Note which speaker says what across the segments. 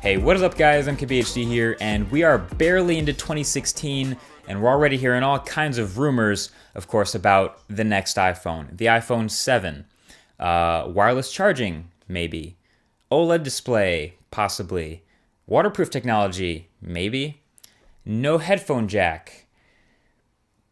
Speaker 1: Hey, what is up guys? I'm KBHD here, and we are barely into 2016, and we're already hearing all kinds of rumors, of course, about the next iPhone. The iPhone 7. Wireless charging, maybe. OLED display, possibly. Waterproof technology, maybe. No headphone jack.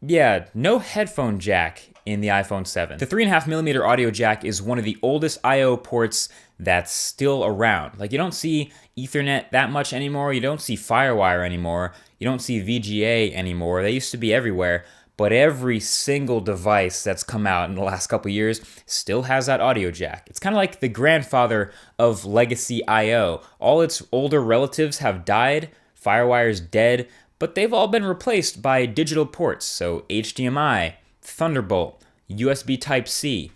Speaker 1: Yeah, no headphone jack in the iPhone 7. The 3.5mm audio jack is one of the oldest I/O ports that's still around. Like, you don't see Ethernet that much anymore, you don't see Firewire anymore, you don't see VGA anymore. They used to be everywhere, but every single device that's come out in the last couple years still has that audio jack. It's kind of like the grandfather of legacy I/O. All its older relatives have died, Firewire's dead, but they've all been replaced by digital ports, so HDMI, Thunderbolt, USB Type-C,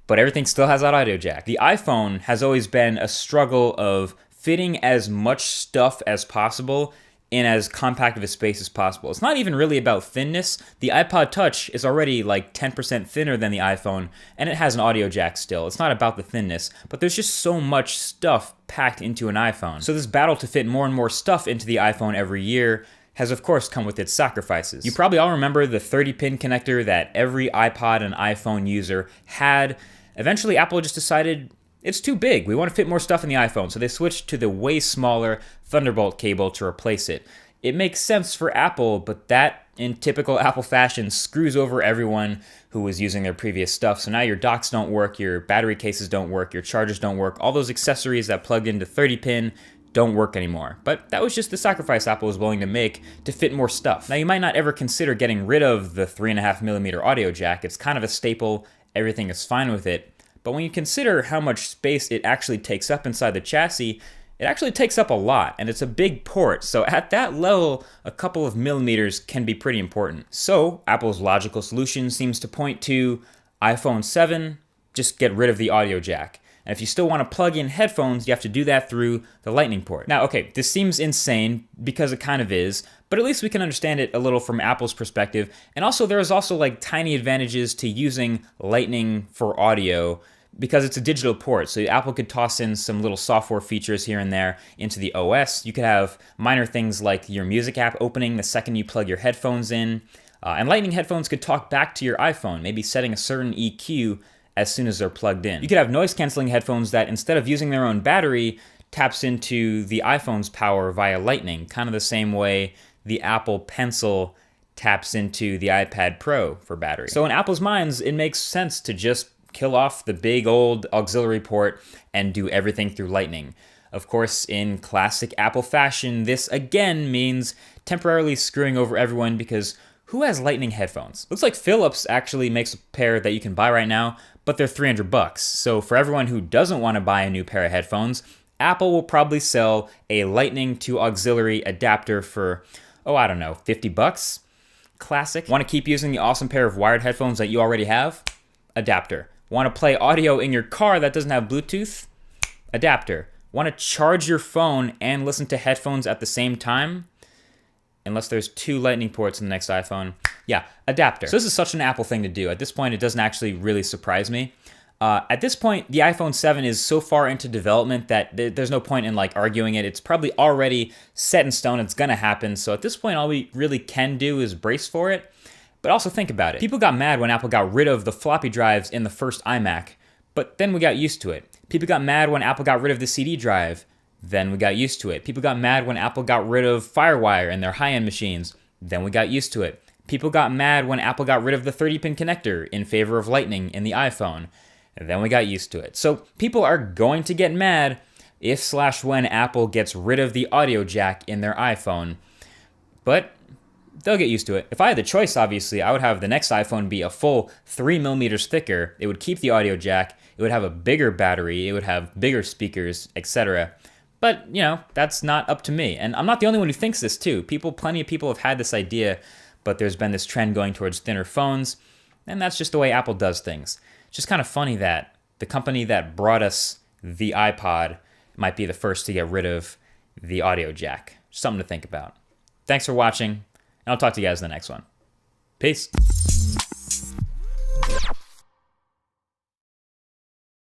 Speaker 1: but everything still has that audio jack. The iPhone has always been a struggle of fitting as much stuff as possible in as compact of a space as possible. It's not even really about thinness. The iPod Touch is already like 10% thinner than the iPhone, and it has an audio jack still. It's not about the thinness, but there's just so much stuff packed into an iPhone. So this battle to fit more and more stuff into the iPhone every year has of course come with its sacrifices. You probably all remember the 30-pin connector that every iPod and iPhone user had. Eventually Apple just decided it's too big. We want to fit more stuff in the iPhone, so they switched to the way smaller Thunderbolt cable to replace it. It makes sense for Apple, but that, in typical Apple fashion, screws over everyone who was using their previous stuff. So now your docks don't work, your battery cases don't work, your chargers don't work, all those accessories that plugged into 30-pin don't work anymore. But that was just the sacrifice Apple was willing to make to fit more stuff. Now, you might not ever consider getting rid of the 3.5mm audio jack. It's kind of a staple, everything is fine with it. But when you consider how much space it actually takes up inside the chassis, it actually takes up a lot, and it's a big port, so at that level, a couple of millimeters can be pretty important. So, Apple's logical solution seems to point to iPhone 7, just get rid of the audio jack. And if you still want to plug in headphones, you have to do that through the Lightning port. Now, okay, this seems insane, because it kind of is, but at least we can understand it a little from Apple's perspective. And also, there is also like tiny advantages to using Lightning for audio, because it's a digital port, so Apple could toss in some little software features here and there into the OS. You could have minor things like your music app opening the second you plug your headphones in, and Lightning headphones could talk back to your iPhone, maybe setting a certain EQ as soon as they're plugged in. You could have noise-canceling headphones that, instead of using their own battery, taps into the iPhone's power via Lightning, kind of the same way the Apple Pencil taps into the iPad Pro for battery. So in Apple's minds, it makes sense to just kill off the big old auxiliary port and do everything through Lightning. Of course, in classic Apple fashion, this again means temporarily screwing over everyone, because who has Lightning headphones? Looks like Philips actually makes a pair that you can buy right now, but they're $300. So for everyone who doesn't want to buy a new pair of headphones, Apple will probably sell a Lightning to auxiliary adapter for, oh, I don't know, $50? Classic. Want to keep using the awesome pair of wired headphones that you already have? Adapter. Want to play audio in your car that doesn't have Bluetooth? Adapter. Want to charge your phone and listen to headphones at the same time? Unless there's two Lightning ports in the next iPhone. Yeah, adapter. So this is such an Apple thing to do. At this point, it doesn't actually really surprise me. At this point, the iPhone 7 is so far into development that there's no point in like arguing it. It's probably already set in stone. It's gonna happen. So at this point, all we really can do is brace for it. But also think about it. People got mad when Apple got rid of the floppy drives in the first iMac, but then we got used to it. People got mad when Apple got rid of the CD drive, then we got used to it. People got mad when Apple got rid of Firewire in their high-end machines, then we got used to it. People got mad when Apple got rid of the 30-pin connector in favor of Lightning in the iPhone, and then we got used to it. So people are going to get mad if/when Apple gets rid of the audio jack in their iPhone, but they'll get used to it. If I had the choice, obviously, I would have the next iPhone be a full 3mm thicker. It would keep the audio jack, it would have a bigger battery, it would have bigger speakers, etc. But, you know, that's not up to me. And I'm not the only one who thinks this too. Plenty of people have had this idea, but there's been this trend going towards thinner phones, and that's just the way Apple does things. It's just kind of funny that the company that brought us the iPod might be the first to get rid of the audio jack. Something to think about. Thanks for watching, and I'll talk to you guys in the next one. Peace.